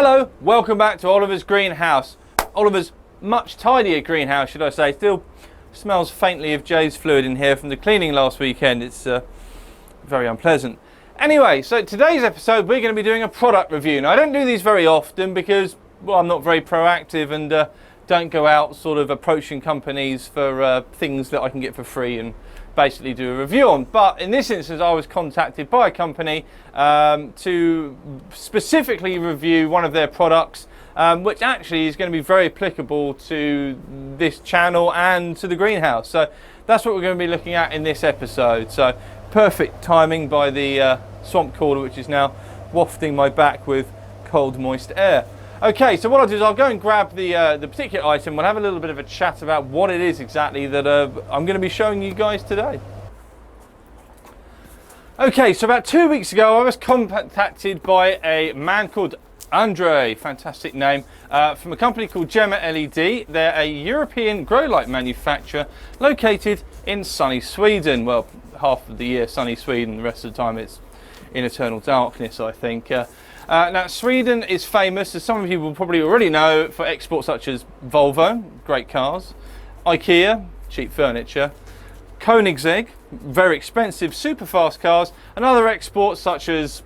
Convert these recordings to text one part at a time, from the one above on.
Hello, welcome back to Oliver's greenhouse. Oliver's much tidier greenhouse, should I say. Still smells faintly of Jay's fluid in here from the cleaning last weekend. It's very unpleasant. Anyway, so today's episode we're going to be doing a product review. Now I don't do these very often because, well, I'm not very proactive and don't go out sort of approaching companies for things that I can get for free and basically do a review on. But in this instance I was contacted by a company to specifically review one of their products, which actually is going to be very applicable to this channel and to the greenhouse. So that's what we're going to be looking at in this episode. So perfect timing by the swamp cooler, which is now wafting my back with cold moist air. Okay, so what I'll do is I'll go and grab the particular item. We'll have a little bit of a chat about what it is exactly that I'm going to be showing you guys today. Okay, so about 2 weeks ago I was contacted by a man called Andre, fantastic name, from a company called Gemma LED. They're a European grow light manufacturer located in sunny Sweden. Well, half of the year sunny Sweden, the rest of the time it's in eternal darkness, I think. Now, Sweden is famous, as some of you will probably already know, for exports such as Volvo, great cars, IKEA, cheap furniture, Koenigsegg, very expensive, super fast cars, and other exports such as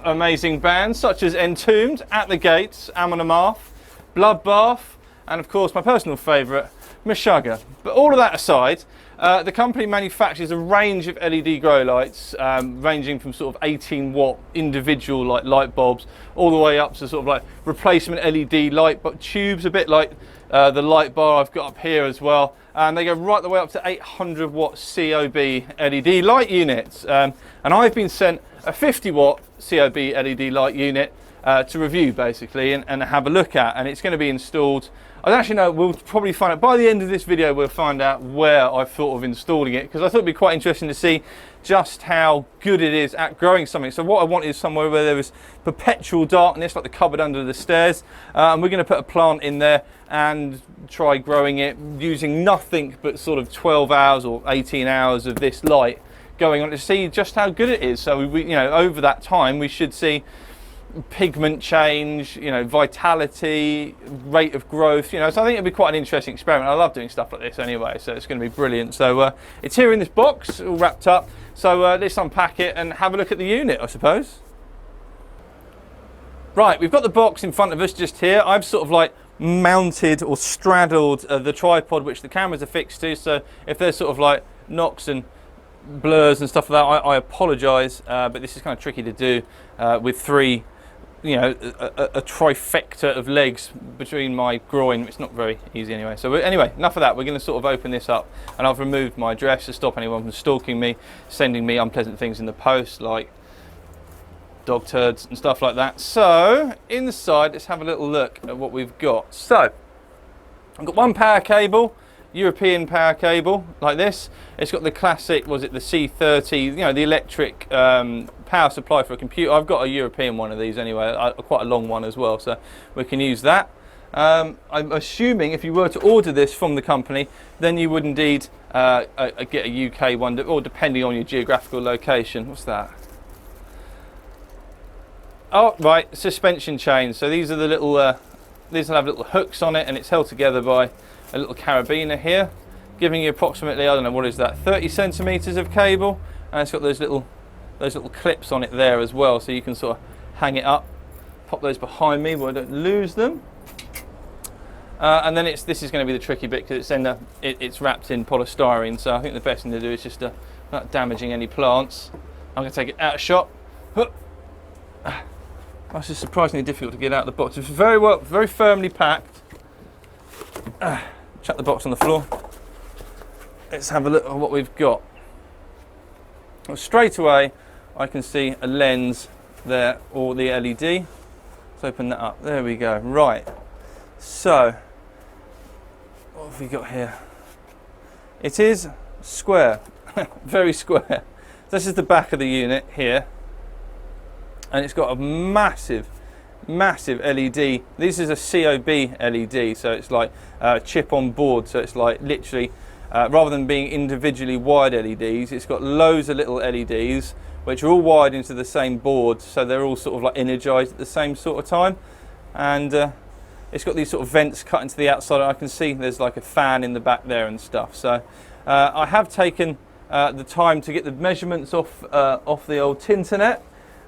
amazing bands such as Entombed, At the Gates, Amon Amarth, Bloodbath, and of course my personal favourite, Meshuggah. But all of that aside, the company manufactures a range of LED grow lights, ranging from sort of 18-watt individual light bulbs all the way up to sort of like replacement LED light tubes, a bit like the light bar I've got up here as well. And they go right the way up to 800-watt COB LED light units. And I've been sent a 50-watt COB LED light unit to review basically and have a look at, and it's going to be installed. I don't actually know, we'll probably find out by the end of this video, we'll find out where I've thought of installing it, because I thought it'd be quite interesting to see just how good it is at growing something. So what I want is somewhere where there is perpetual darkness, like the cupboard under the stairs, and we're going to put a plant in there and try growing it using nothing but sort of 12 hours or 18 hours of this light going on to see just how good it is. So we, you know, over that time we should see pigment change, you know, vitality, rate of growth, you know. So I think it'll be quite an interesting experiment. I love doing stuff like this anyway, so it's going to be brilliant. So it's here in this box, all wrapped up. So let's unpack it and have a look at the unit, I suppose. Right, we've got the box in front of us just here. I've sort of like mounted or straddled the tripod which the cameras are fixed to, so if there's sort of like knocks and blurs and stuff like that, I apologise, but this is kind of tricky to do with three, you know, a trifecta of legs between my groin. It's not very easy anyway. So anyway, enough of that. We're going to sort of open this up, and I've removed my address to stop anyone from stalking me, sending me unpleasant things in the post like dog turds and stuff like that. So inside, let's have a little look at what we've got. So I've got one power cable, European power cable like this. It's got the classic, was it the C30, you know, the electric power supply for a computer. I've got a European one of these anyway, quite a long one as well, so we can use that. I'm assuming if you were to order this from the company, then you would indeed get a UK one, or depending on your geographical location. What's that? Oh, right, suspension chains. So these are the little, these will have little hooks on it, and it's held together by a little carabiner here, giving you approximately, I don't know, what is that, 30 centimeters of cable, and it's got those little clips on it there as well, so you can sort of hang it up, pop those behind me where I don't lose them. And then this is going to be the tricky bit, because it's wrapped in polystyrene, so I think the best thing to do is just not damaging any plants. I'm going to take it out of shot. That's just surprisingly difficult to get out of the box. It's very firmly packed. Chuck the box on the floor. Let's have a look at what we've got. Well, straight away I can see a lens there, or the LED. Let's open that up. There we go. Right. So what have we got here? It is square. Very square. This is the back of the unit here, and it's got a massive LED. This is a COB LED, so it's like chip on board, so it's like literally rather than being individually wired LEDs, it's got loads of little LEDs which are all wired into the same board, so they're all sort of like energized at the same sort of time. And it's got these sort of vents cut into the outside, and I can see there's like a fan in the back there and stuff. So I have taken the time to get the measurements off the old Tinternet.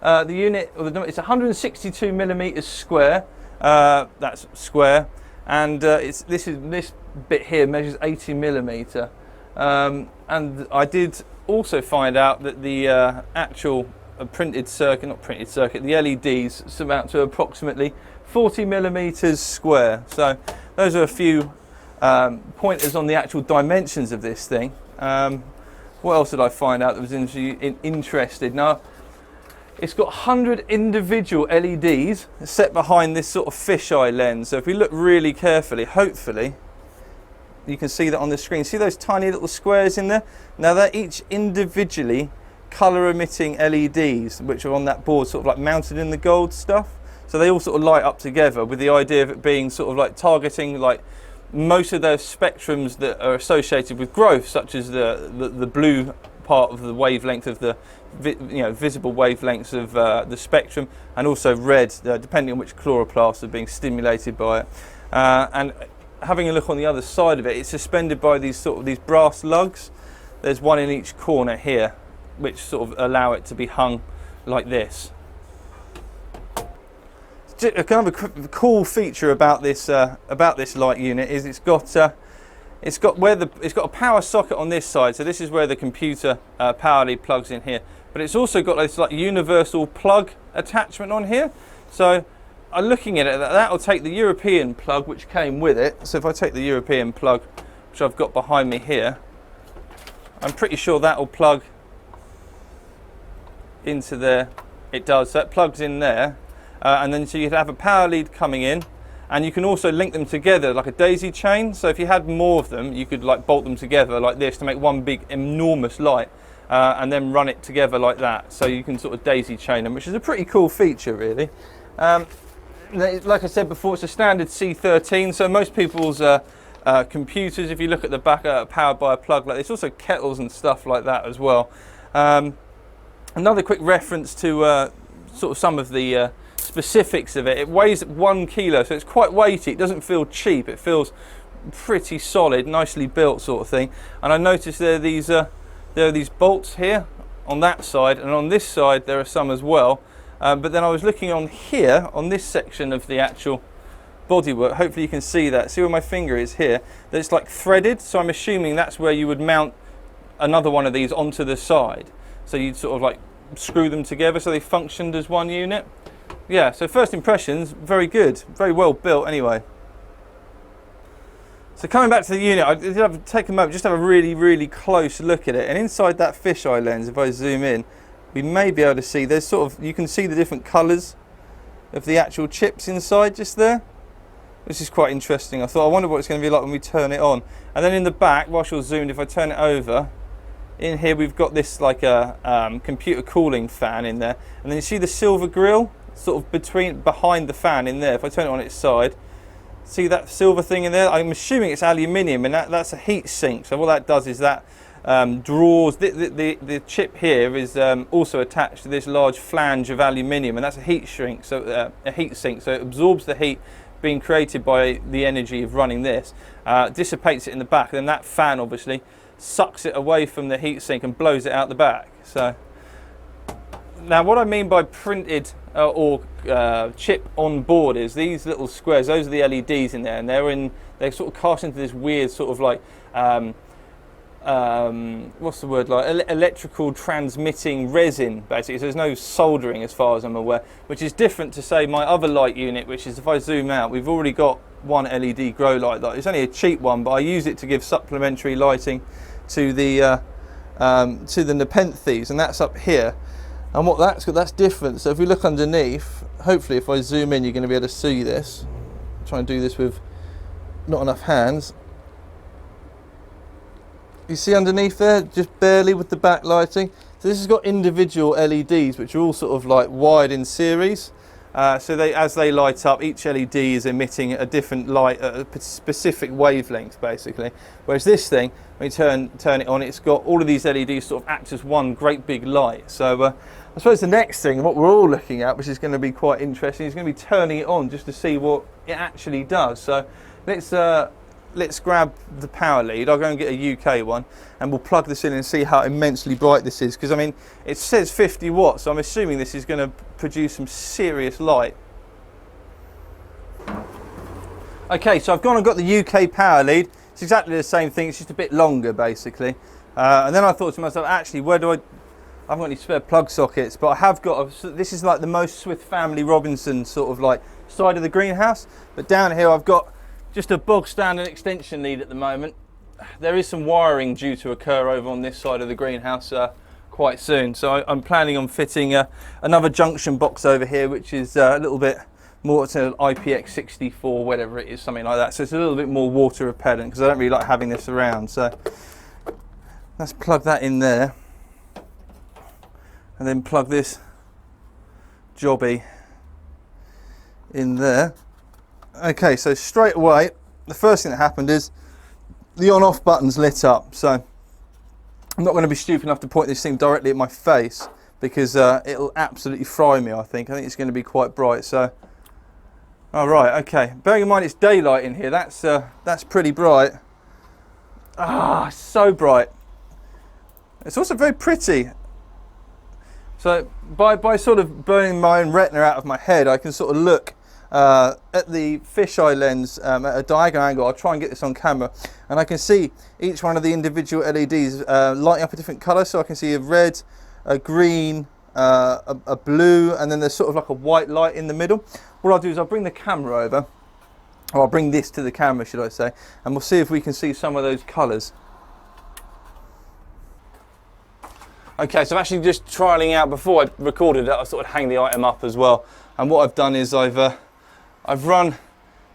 The unit, it's 162 millimeters square. That's square, and this bit here measures 80 millimeter. And I did also find out that the actual the LEDs amount to approximately 40 millimeters square. So those are a few pointers on the actual dimensions of this thing. What else did I find out that was interested? Now, it's got 100 individual LEDs set behind this sort of fisheye lens. So if we look really carefully, hopefully, you can see that on the screen. See those tiny little squares in there? Now they're each individually colour emitting LEDs, which are on that board, sort of like mounted in the gold stuff. So they all sort of light up together with the idea of it being sort of like targeting like most of those spectrums that are associated with growth, such as the blue part of the wavelength of the visible wavelengths of the spectrum, and also red, depending on which chloroplasts are being stimulated by it. And having a look on the other side of it, it's suspended by these brass lugs. There's one in each corner here, which sort of allow it to be hung like this. A kind of a cool feature about this light unit is it's got a power socket on this side, so this is where the computer power lead plugs in here. But it's also got this like universal plug attachment on here. So I'm looking at it, that'll take the European plug which came with it. So if I take the European plug, which I've got behind me here, I'm pretty sure that'll plug into there. It does. So that plugs in there. And then so you'd have a power lead coming in, and you can also link them together like a daisy chain. So if you had more of them, you could like bolt them together like this to make one big enormous light, and then run it together like that. So you can sort of daisy chain them, which is a pretty cool feature really. Like I said before, it's a standard C13, so most people's computers, if you look at the back, are powered by a plug like this. Also kettles and stuff like that as well. Another quick reference to sort of some of the specifics of it. It weighs 1 kilo, so it's quite weighty. It doesn't feel cheap. It feels pretty solid, nicely built sort of thing. And I noticed there are these bolts here on that side, and on this side there are some as well. But then I was looking on here, on this section of the actual bodywork. Hopefully you can see that. See where my finger is here? That it's like threaded, so I'm assuming that's where you would mount another one of these onto the side. So you'd sort of like screw them together so they functioned as one unit. Yeah, so first impressions, very good, very well built anyway. So coming back to the unit, I did have to take a moment, just have a really, really close look at it. And inside that fisheye lens, if I zoom in, we may be able to see, there's sort of, you can see the different colours of the actual chips inside just there. This is quite interesting. I thought, I wonder what it's going to be like when we turn it on. And then in the back, whilst you're zoomed, if I turn it over, in here we've got this like a computer cooling fan in there. And then you see the silver grille sort of behind the fan in there. If I turn it on its side, see that silver thing in there? I'm assuming it's aluminium, and that's a heat sink. So what that does is that draws, the chip here is also attached to this large flange of aluminium, and that's a heat shrink, so a heat sink. So it absorbs the heat being created by the energy of running this, dissipates it in the back, and then that fan obviously sucks it away from the heat sink and blows it out the back. So now what I mean by printed or chip on board is these little squares. Those are the LEDs in there, and they're sort of cast into this weird sort of like what's the word, like electrical transmitting resin basically. So there's no soldering as far as I'm aware, which is different to say my other light unit, which is, if I zoom out, we've already got one LED grow light. It's only a cheap one, but I use it to give supplementary lighting to the Nepenthes, and that's up here. And what that's different. So if we look underneath, hopefully if I zoom in, you're going to be able to see this. Try and do this with not enough hands. You see underneath there, just barely with the backlighting. So this has got individual LEDs, which are all sort of like wired in series. So as they light up, each LED is emitting a different light at a specific wavelength, basically. Whereas this thing, when you turn it on, it's got all of these LEDs sort of act as one great big light. So I suppose the next thing, what we're all looking at, which is going to be quite interesting, is going to be turning it on just to see what it actually does. So let's grab the power lead. I'll go and get a UK one, and we'll plug this in and see how immensely bright this is. Because I mean, it says 50 watts, so I'm assuming this is going to produce some serious light. Okay, so I've gone and got the UK power lead. It's exactly the same thing, it's just a bit longer basically. And then I thought to myself, actually, I haven't got any spare plug sockets, but I have got this is like the most Smith Family Robinson sort of like side of the greenhouse. But down here I've got just a bog standard extension lead at the moment. There is some wiring due to occur over on this side of the greenhouse quite soon. So I'm planning on fitting another junction box over here, which is a little bit more, it's an IPX64, whatever it is, something like that. So it's a little bit more water repellent because I don't really like having this around. So let's plug that in there. And then plug this jobby in there. Okay, so straight away, the first thing that happened is the on-off button's lit up. So I'm not going to be stupid enough to point this thing directly at my face because it'll absolutely fry me, I think. I think it's going to be quite bright. So, all right, okay. Bearing in mind it's daylight in here, that's pretty bright. Ah, so bright. It's also very pretty. So by sort of burning my own retina out of my head, I can sort of look at the fisheye lens at a diagonal angle. I'll try and get this on camera, and I can see each one of the individual LEDs lighting up a different colour. So I can see a red, a green, a blue, and then there's sort of like a white light in the middle. What I'll do is I'll bring the camera over, or I'll bring this to the camera, should I say, and we'll see if we can see some of those colours. Okay, so I'm actually just trialling out, before I recorded it, I sort of hang the item up as well. And what I've done is I've run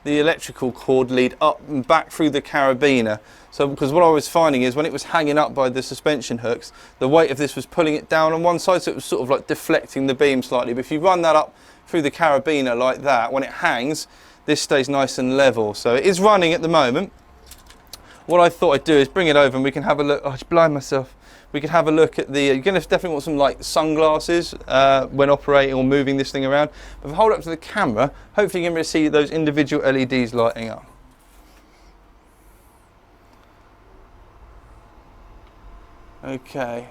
the electrical cord lead up and back through the carabiner. So, because what I was finding is when it was hanging up by the suspension hooks, the weight of this was pulling it down on one side, so it was sort of like deflecting the beam slightly. But if you run that up through the carabiner like that, when it hangs, this stays nice and level. So it is running at the moment. What I thought I'd do is bring it over and we can have a look. Oh, I just blind myself. We could have a look at the, you're going to definitely want some like sunglasses when operating or moving this thing around. But if I hold it up to the camera, hopefully you can see those individual LEDs lighting up. Okay,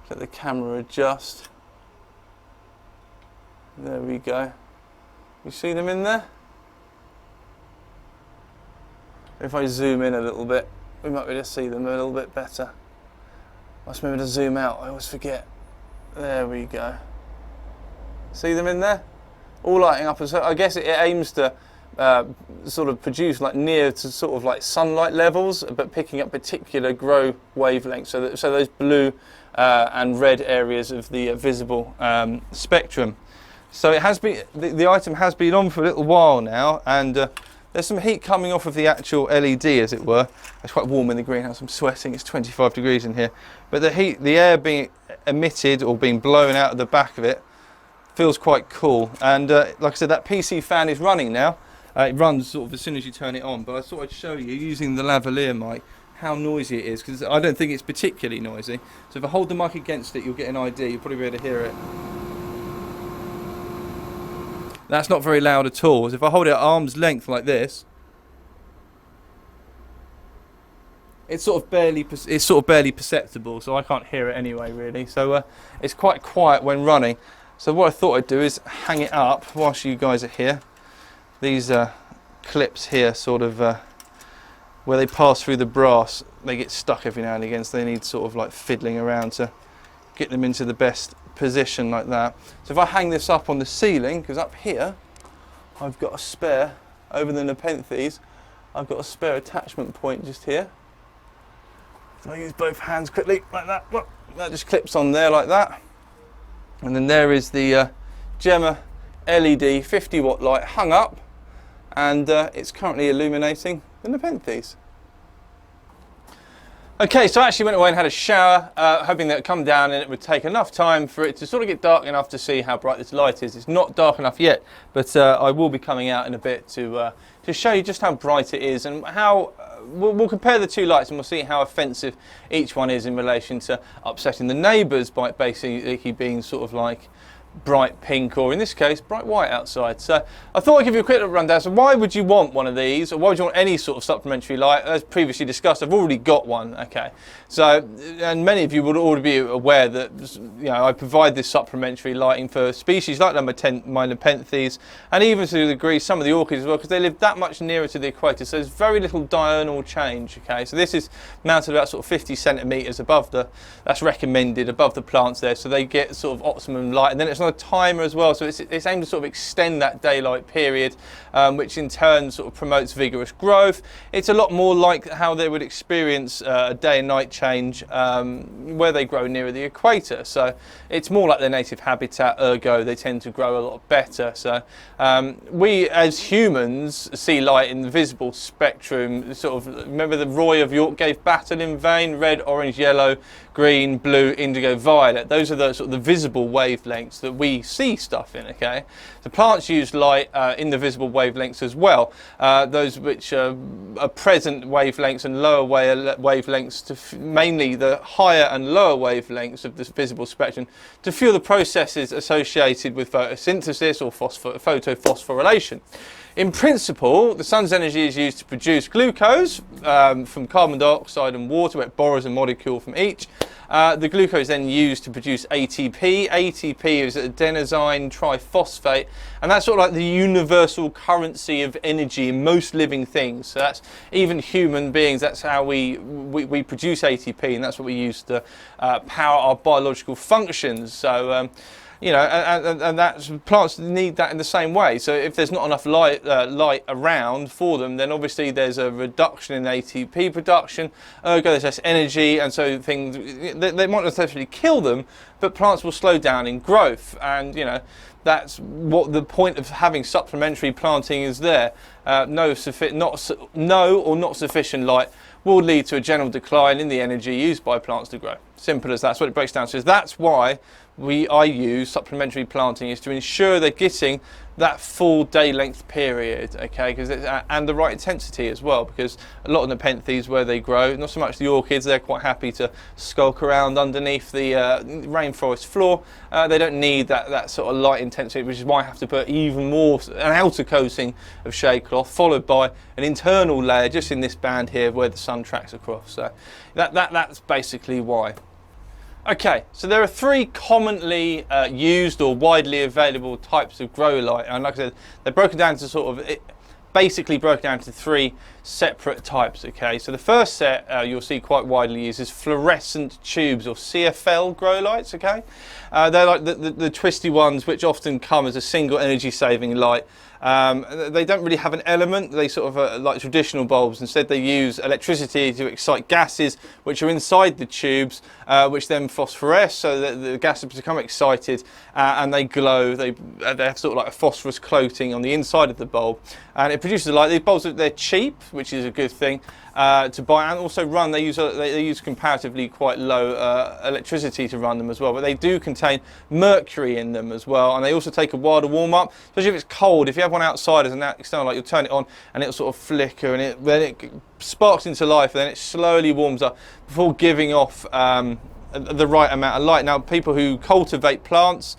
let the camera adjust. There we go. You see them in there? If I zoom in a little bit, we might be able to see them a little bit better. I must remember to zoom out, I always forget. There we go. See them in there? All lighting up, and I guess it aims to sort of produce like near to sort of like sunlight levels, but picking up particular grow wavelengths, so those blue and red areas of the visible spectrum. So it has been, the item has been on for a little while now, and there's some heat coming off of the actual LED, as it were. It's quite warm in the greenhouse, I'm sweating, it's 25 degrees in here. But the heat, the air being emitted or being blown out of the back of it feels quite cool. And like I said, that PC fan is running now. It runs sort of as soon as you turn it on, but I thought I'd show you, using the lavalier mic, how noisy it is, because I don't think it's particularly noisy. So if I hold the mic against it, you'll get an idea, you'll probably be able to hear it. That's not very loud at all. If I hold it at arm's length like this, it's sort of barely perceptible, so I can't hear it anyway, really. So it's quite quiet when running. So what I thought I'd do is hang it up whilst you guys are here. These clips here, sort of where they pass through the brass, they get stuck every now and again, so they need sort of like fiddling around to get them into the best position like that. So if I hang this up on the ceiling, because up here I've got a spare, over the Nepenthes, I've got a spare attachment point just here. So I use both hands quickly like that. Well, that just clips on there like that. And then there is the Gemma LED 50 watt light hung up, and it's currently illuminating the Nepenthes. Okay, so I actually went away and had a shower, hoping that it would come down and it would take enough time for it to sort of get dark enough to see how bright this light is. It's not dark enough yet, but I will be coming out in a bit to show you just how bright it is and how we'll compare the two lights and we'll see how offensive each one is in relation to upsetting the neighbours by basically being sort of like bright pink, or in this case bright white outside. So I thought I'd give you a quick little rundown. So why would you want one of these, or why would you want any sort of supplementary light? As previously discussed, I've already got one. Okay, so, and many of you would already be aware that, you know, I provide this supplementary lighting for species like my Nepenthes, and even to a degree some of the orchids as well, because they live that much nearer to the equator, so there's very little diurnal change. Okay, so this is mounted about sort of 50 centimeters above that's recommended above the plants there, so they get sort of optimum light. And then it's on a timer as well, so it's aimed to sort of extend that daylight period, which in turn sort of promotes vigorous growth. It's a lot more like how they would experience a day and night change where they grow nearer the equator. So it's more like their native habitat, ergo they tend to grow a lot better. So we as humans see light in the visible spectrum. Sort of, remember the Roy of York gave battle in vain: red, orange, yellow, green, blue, indigo, violet. Those are the sort of the visible wavelengths that we see stuff in. Okay, the plants use light in the visible wavelengths as well, those which are present wavelengths and lower wavelengths, to mainly the higher and lower wavelengths of this visible spectrum, to fuel the processes associated with photosynthesis or photophosphorylation. In principle, the sun's energy is used to produce glucose from carbon dioxide and water, where it borrows a molecule from each. The glucose is then used to produce ATP. ATP is adenosine triphosphate, and that's sort of like the universal currency of energy in most living things. So that's even human beings. That's how we produce ATP, and that's what we use to power our biological functions. So you know, and that's, plants need that in the same way. So if there's not enough light around for them, then obviously there's a reduction in ATP production, ergo there's less energy, and so things, they might not necessarily kill them, but plants will slow down in growth. And you know, that's what the point of having supplementary planting is there. No or not sufficient light will lead to a general decline in the energy used by plants to grow. Simple as that. That's what it breaks down to. That's why I use supplementary planting, is to ensure they're getting that full day length period, okay, and the right intensity as well, because a lot of the Nepenthes where they grow, not so much the orchids, they're quite happy to skulk around underneath the rainforest floor. They don't need that sort of light intensity, which is why I have to put even more, an outer coating of shade cloth, followed by an internal layer just in this band here where the sun tracks across. So that's basically why. Okay, so there are three commonly used or widely available types of grow light, and like I said, they're broken down to basically broken down to three separate types. Okay, so the first set you'll see quite widely used is fluorescent tubes, or CFL grow lights. Okay, they're like the twisty ones which often come as a single energy saving light. They don't really have an element. They sort of like traditional bulbs. Instead, they use electricity to excite gases which are inside the tubes, which then phosphoresce, so that the gases become excited and they glow. They have sort of like a phosphorus coating on the inside of the bulb, and it produces a light. These bulbs, they're cheap, which is a good thing to buy, and also run. They use comparatively quite low electricity to run them as well, but they do contain mercury in them as well, and they also take a while to warm up, especially if it's cold. If you have one outside as an external light, you'll turn it on and it'll sort of flicker, and then it sparks into life, and then it slowly warms up before giving off the right amount of light. Now, people who cultivate plants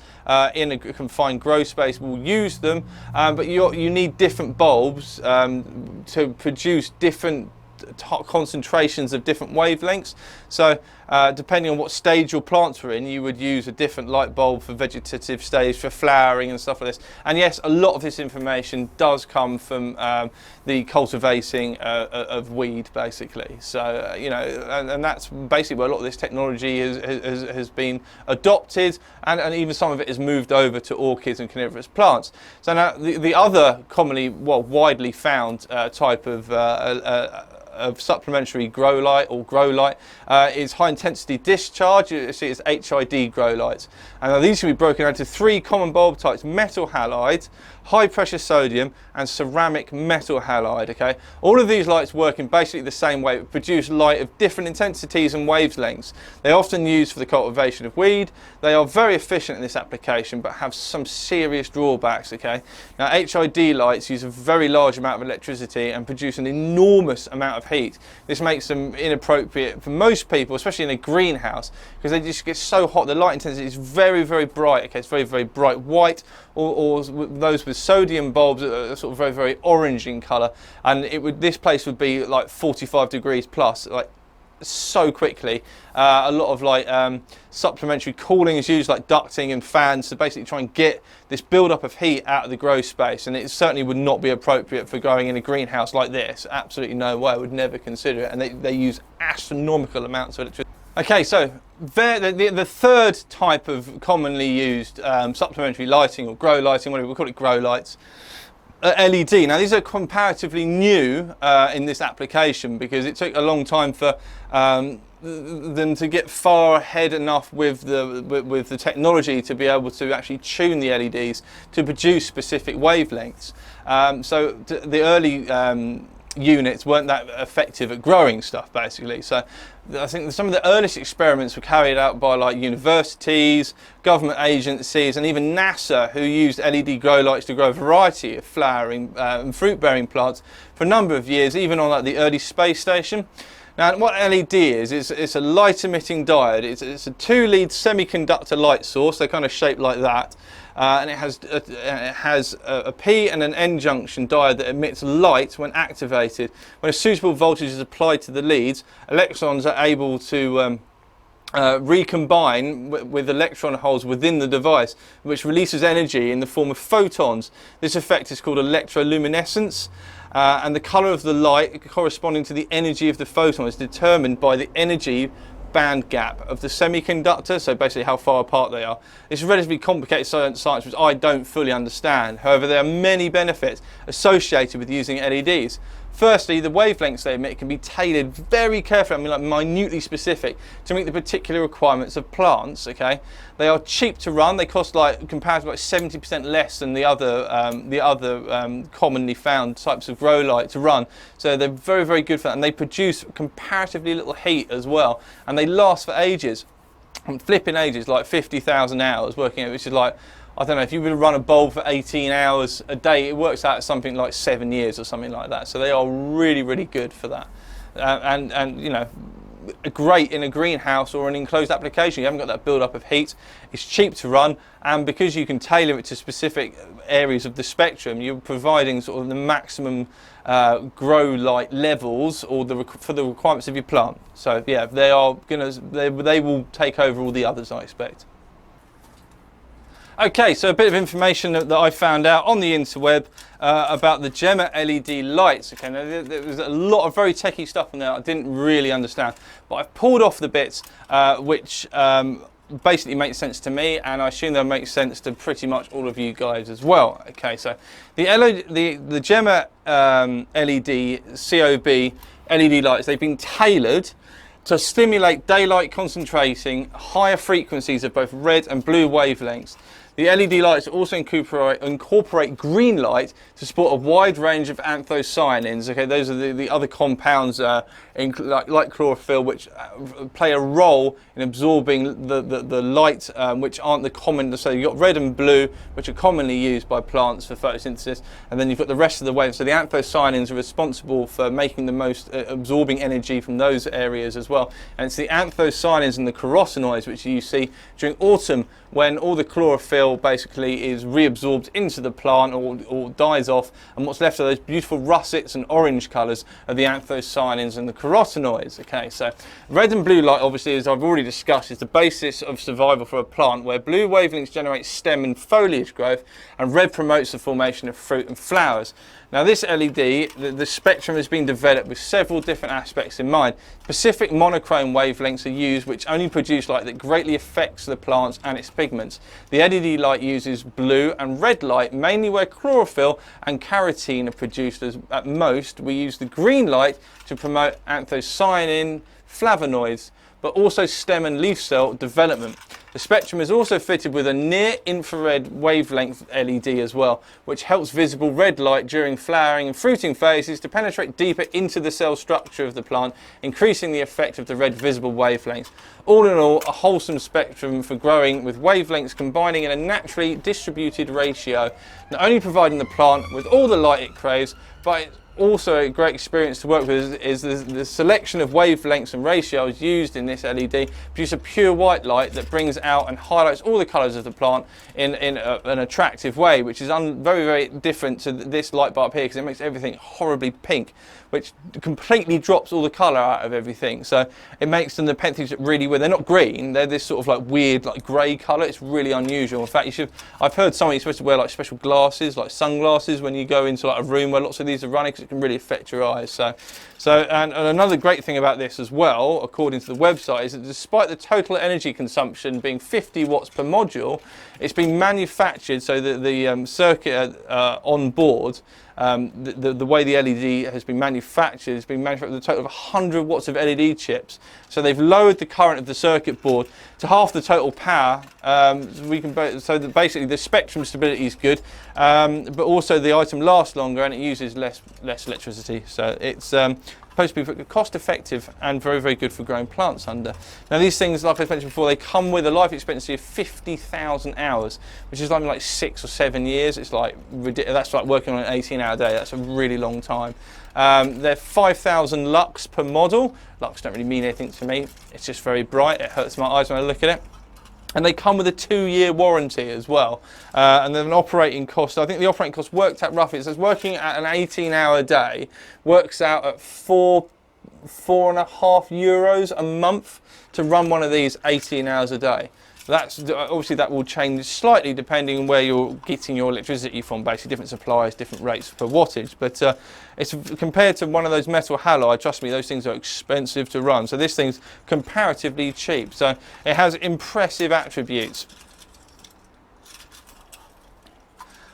in a confined grow space will use them, but you need different bulbs to produce different concentrations of different wavelengths. So depending on what stage your plants are in, you would use a different light bulb for vegetative stage, for flowering and stuff like this. And yes, a lot of this information does come from the cultivating of weed, basically. So you know, and that's basically where a lot of this technology has been adopted, and even some of it has moved over to orchids and carnivorous plants. So now the other commonly, widely found type of supplementary grow light is high intensity discharge. You see it's HID grow lights. And now these can be broken down into 3 common bulb types: metal halide, high pressure sodium, and ceramic metal halide. Okay, all of these lights work in basically the same way, but produce light of different intensities and wavelengths. They're often used for the cultivation of weed. They are very efficient in this application, but have some serious drawbacks. Okay, now HID lights use a very large amount of electricity and produce an enormous amount of heat. This makes them inappropriate for most people, especially in a greenhouse, because they just get so hot. The light intensity is very, very bright. Okay, it's very, very bright white, or those with sodium bulbs are sort of very, very orange in colour, and this place would be like 45 degrees plus, like so quickly. A lot of supplementary cooling is used, like ducting and fans, to basically try and get this build-up of heat out of the grow space, and it certainly would not be appropriate for growing in a greenhouse like this. Absolutely no way. I would never consider it, and they use astronomical amounts of electricity. Okay, so the third type of commonly used supplementary lighting, or grow lighting, whatever we call it, grow lights, LED. Now these are comparatively new in this application, because it took a long time for them to get far ahead enough with the technology to be able to actually tune the LEDs to produce specific wavelengths. So the early units weren't that effective at growing stuff, basically. So I think some of the earliest experiments were carried out by like universities, government agencies, and even NASA, who used LED grow lights to grow a variety of flowering and fruit-bearing plants for a number of years, even on like the early space station. Now, what LED is, it's a light-emitting diode. It's a 2-lead semiconductor light source. They're kind of shaped like that. And it has a P and an N junction diode that emits light when activated. When a suitable voltage is applied to the leads, electrons are able to recombine with electron holes within the device, which releases energy in the form of photons. This effect is called electroluminescence. And the colour of the light corresponding to the energy of the photon is determined by the energy band gap of the semiconductor, so basically how far apart they are. It's a relatively complicated science which I don't fully understand. However, there are many benefits associated with using LEDs. Firstly, the wavelengths they emit can be tailored very carefully, I mean like minutely specific, to meet the particular requirements of plants. Okay, they are cheap to run. They cost like comparatively like 70% less than the other commonly found types of grow light to run. So they're very, very good for that, and they produce comparatively little heat as well, and they last for ages. Flipping ages, like 50,000 hours working, which is like, I don't know, if you were to run a bulb for 18 hours a day, it works out at something like 7 years or something like that. So they are really, really good for that. And you know, great in a greenhouse or an enclosed application. You haven't got that build-up of heat. It's cheap to run, and because you can tailor it to specific areas of the spectrum, you're providing sort of the maximum grow light levels or for the requirements of your plant. So yeah, they will take over all the others, I expect. Okay, so a bit of information that I found out on the interweb about the Gemma LED lights. Okay, now there was a lot of very techie stuff in there I didn't really understand, but I've pulled off the bits which basically make sense to me, and I assume they'll make sense to pretty much all of you guys as well. Okay, so the Gemma LED COB LED lights, they've been tailored to stimulate daylight concentrating higher frequencies of both red and blue wavelengths. The LED lights also incorporate green light to support a wide range of anthocyanins. Okay, those are the other compounds like chlorophyll, which play a role in absorbing the light, which aren't the common. So you've got red and blue, which are commonly used by plants for photosynthesis, and then you've got the rest of the waves. So the anthocyanins are responsible for making the most absorbing energy from those areas as well. And it's the anthocyanins and the carotenoids which you see during autumn, when all the chlorophyll basically is reabsorbed into the plant or dies off, and what's left are those beautiful russets and orange colours of the anthocyanins and the carotenoids. Okay, so red and blue light, obviously, as I've already discussed, is the basis of survival for a plant, where blue wavelengths generate stem and foliage growth, and red promotes the formation of fruit and flowers. Now this LED, the spectrum has been developed with several different aspects in mind. Specific monochrome wavelengths are used, which only produce light that greatly affects the plants and its pigments. The LED light uses blue and red light, mainly where chlorophyll and carotene are produced. At most, we use the green light to promote anthocyanin, flavonoids, but also stem and leaf cell development. The Spectrum is also fitted with a near-infrared wavelength LED as well, which helps visible red light during flowering and fruiting phases to penetrate deeper into the cell structure of the plant, increasing the effect of the red visible wavelengths. All in all, a wholesome spectrum for growing with wavelengths combining in a naturally distributed ratio, not only providing the plant with all the light it craves, but it's also a great experience to work with is the selection of wavelengths and ratios used in this LED produce a pure white light that brings out and highlights all the colours of the plant in an attractive way, which is very, very different to this light bar up here, because it makes everything horribly pink, which completely drops all the colour out of everything. So it makes them the penthes really weird. They're not green, they're this sort of like weird like grey colour. It's really unusual. In fact, I've heard you're supposed to wear like special glasses, like sunglasses, when you go into like a room where lots of these are running, because it can really affect your eyes. And another great thing about this as well, according to the website, is that despite the total energy consumption being 50 watts per module, it's been manufactured so that the circuit on board, the way the LED has been manufactured with a total of 100 watts of LED chips. So they've lowered the current of the circuit board to half the total power. So that basically the spectrum stability is good, but also the item lasts longer and it uses less electricity. So it's supposed to be cost effective and very, very good for growing plants under. Now these things, like I mentioned before, they come with a life expectancy of 50,000 hours, which is like 6 or 7 years. It's like ridiculous. That's like working on an 18-hour day. That's a really long time. They're 5,000 lux per model. Lux don't really mean anything to me. It's just very bright. It hurts my eyes when I look at it. And they come with a 2-year warranty as well. And then an operating cost, I think the operating cost worked out roughly, it says working at an 18-hour day works out at €4.5 a month to run one of these 18 hours a day. That's obviously that will change slightly depending on where you're getting your electricity from. Basically, different suppliers, different rates per wattage. But it's compared to one of those metal halide. Trust me, those things are expensive to run. So this thing's comparatively cheap. So it has impressive attributes.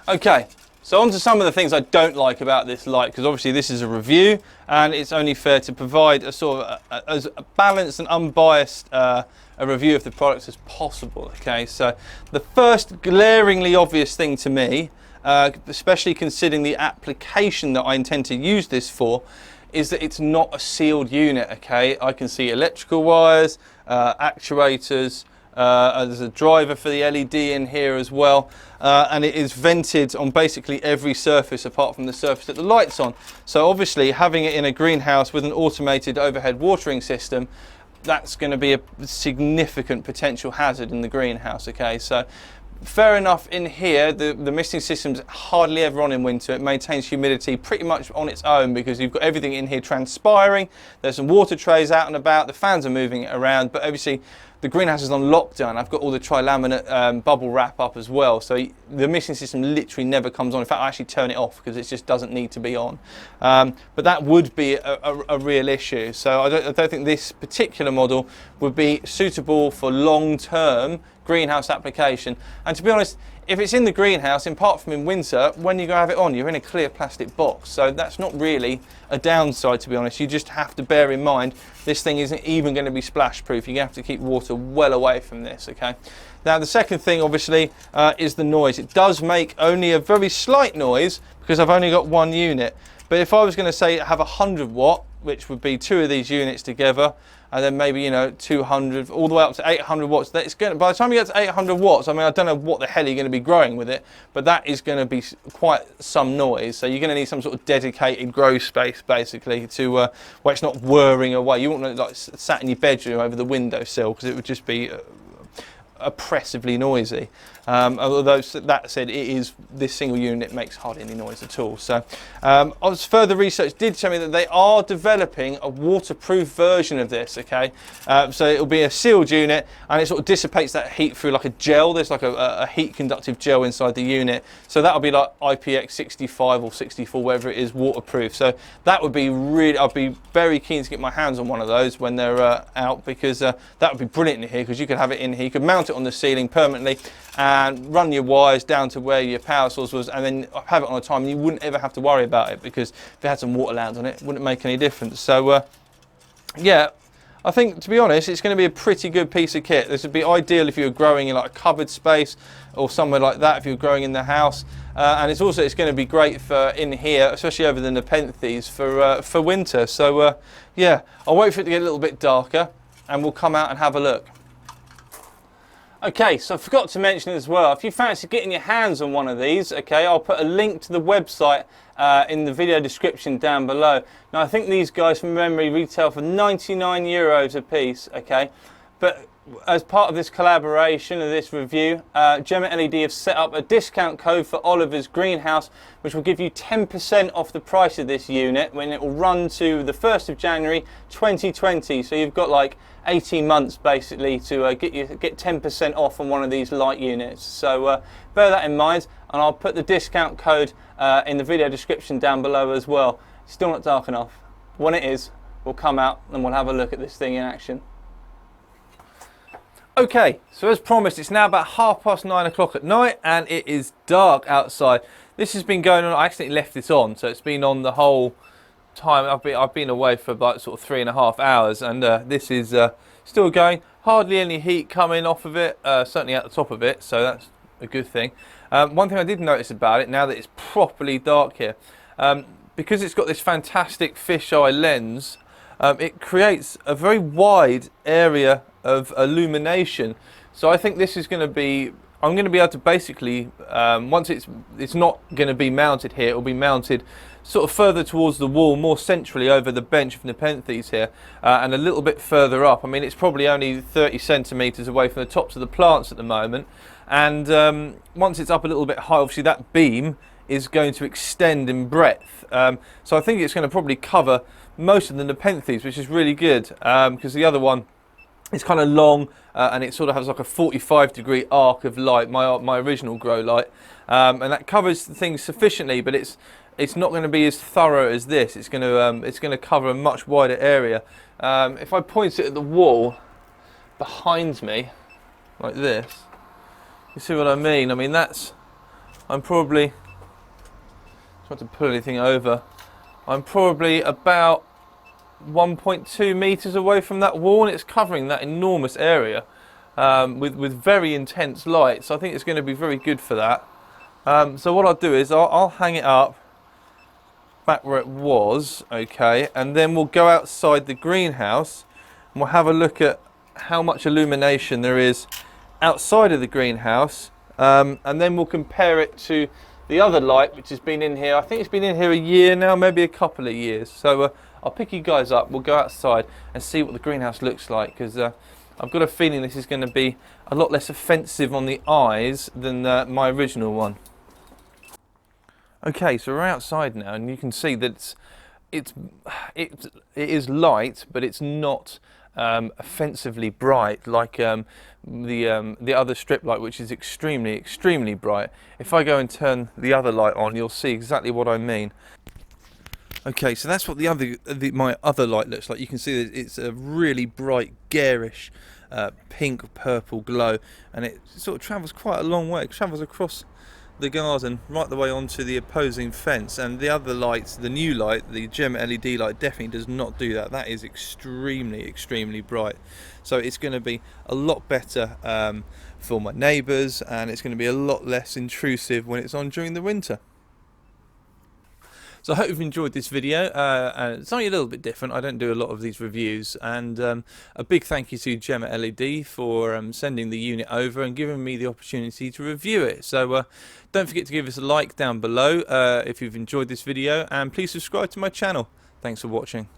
Okay. So on to some of the things I don't like about this light, because obviously this is a review and it's only fair to provide a sort of as balanced and unbiased a review of the products as possible. Okay, so the first glaringly obvious thing to me, especially considering the application that I intend to use this for, is that it's not a sealed unit. Okay, I can see electrical wires, actuators, there's a driver for the LED in here as well, and it is vented on basically every surface apart from the surface that the light's on. So obviously having it in a greenhouse with an automated overhead watering system, that's going to be a significant potential hazard in the greenhouse. Okay, so fair enough, in here the misting system's hardly ever on in winter. It maintains humidity pretty much on its own because you've got everything in here transpiring. There's some water trays out and about, the fans are moving it around, but obviously the greenhouse is on lockdown. I've got all the tri-laminate bubble wrap up as well, so the misting system literally never comes on. In fact, I actually turn it off because it just doesn't need to be on. But that would be a real issue. So I don't think this particular model would be suitable for long-term greenhouse application. And to be honest, if it's in the greenhouse, apart from in winter, when you go have it on, you're in a clear plastic box. So that's not really a downside, to be honest. You just have to bear in mind this thing isn't even going to be splash proof. You're going to have to keep water well away from this. Okay. Now the second thing obviously is the noise. It does make only a very slight noise because I've only got one unit. But if I was going to say have 100 watt, which would be 2 of these units together, and then maybe 200 all the way up to 800 watts. That's going to, by the time you get to 800 watts, I mean, I don't know what the hell you're going to be growing with it, but that is going to be quite some noise. So you're going to need some sort of dedicated grow space basically to where it's not whirring away. You wouldn't like sat in your bedroom over the windowsill because it would just be oppressively noisy. Although that said, this single unit makes hardly any noise at all. So further research did tell me that they are developing a waterproof version of this. Okay, so it'll be a sealed unit and it sort of dissipates that heat through like a gel. There's like a heat conductive gel inside the unit, so that'll be like IPX65 or 64, whatever it is, waterproof. So that would be really, I'd be very keen to get my hands on one of those when they're out, because that would be brilliant in here, because you could have it in here, you could mount it on the ceiling permanently and run your wires down to where your power source was, and then have it on a time, and you wouldn't ever have to worry about it, because if it had some water land on it, it wouldn't make any difference. So yeah, I think, to be honest, it's going to be a pretty good piece of kit. This would be ideal if you were growing in like a cupboard space or somewhere like that, if you were growing in the house. And it's going to be great for in here, especially over the nepenthes for winter. So yeah, I'll wait for it to get a little bit darker and we'll come out and have a look. Okay, so I forgot to mention as well, if you fancy getting your hands on one of these, okay, I'll put a link to the website in the video description down below. Now I think these guys from memory retail for €99 a piece, okay, but as part of this collaboration and this review, Gemma LED have set up a discount code for Oliver's greenhouse, which will give you 10% off the price of this unit when it will run to the 1st of January 2020. So you've got like 18 months basically to get 10% off on one of these light units. So bear that in mind, and I'll put the discount code in the video description down below as well. Still not dark enough. When it is, we'll come out and we'll have a look at this thing in action. Okay, so as promised, it's now about 9:30 o'clock at night and it is dark outside. This has been going on, I accidentally left this on, so it's been on the whole time. I've been away for about sort of 3.5 hours, and this is still going. Hardly any heat coming off of it, certainly at the top of it, so that's a good thing. One thing I did notice about it, now that it's properly dark here, because it's got this fantastic fisheye lens, it creates a very wide area of illumination. So I think this is going to be, I'm going to be able to basically, once it's not going to be mounted here, it will be mounted sort of further towards the wall, more centrally over the bench of nepenthes here, and a little bit further up. I mean, it's probably only 30 centimeters away from the tops of the plants at the moment, and once it's up a little bit high, obviously that beam is going to extend in breadth. So I think it's going to probably cover most of the nepenthes, which is really good, because the other one, it's kind of long, and it sort of has like a 45-degree arc of light, my original grow light, and that covers things sufficiently, but it's not going to be as thorough as this. It's going to cover a much wider area. If I point it at the wall behind me, like this, you see what I mean? I mean, I'm probably, trying to pull anything over, I'm probably about 1.2 meters away from that wall, and it's covering that enormous area with very intense light. So I think it's going to be very good for that. So what I'll do is I'll hang it up back where it was, okay, and then we'll go outside the greenhouse and we'll have a look at how much illumination there is outside of the greenhouse, and then we'll compare it to the other light which has been in here. I think it's been in here a year now, maybe a couple of years. So I'll pick you guys up, we'll go outside and see what the greenhouse looks like, because I've got a feeling this is going to be a lot less offensive on the eyes than my original one. Okay, so we're outside now, and you can see that it is light, but it's not offensively bright like the other strip light, which is extremely bright. If I go and turn the other light on, you'll see exactly what I mean. Okay, so that's what my other light looks like. You can see that it's a really bright, garish pink purple glow, and it sort of travels quite a long way. It travels across the garden right the way onto the opposing fence, and the other lights, the new light, the Gemma LED light, definitely does not do that. That is extremely bright, so it's going to be a lot better for my neighbours, and it's going to be a lot less intrusive when it's on during the winter. So I hope you've enjoyed this video. It's only a little bit different. I don't do a lot of these reviews, and a big thank you to Gemma LED for sending the unit over and giving me the opportunity to review it. So don't forget to give us a like down below if you've enjoyed this video, and please subscribe to my channel. Thanks for watching.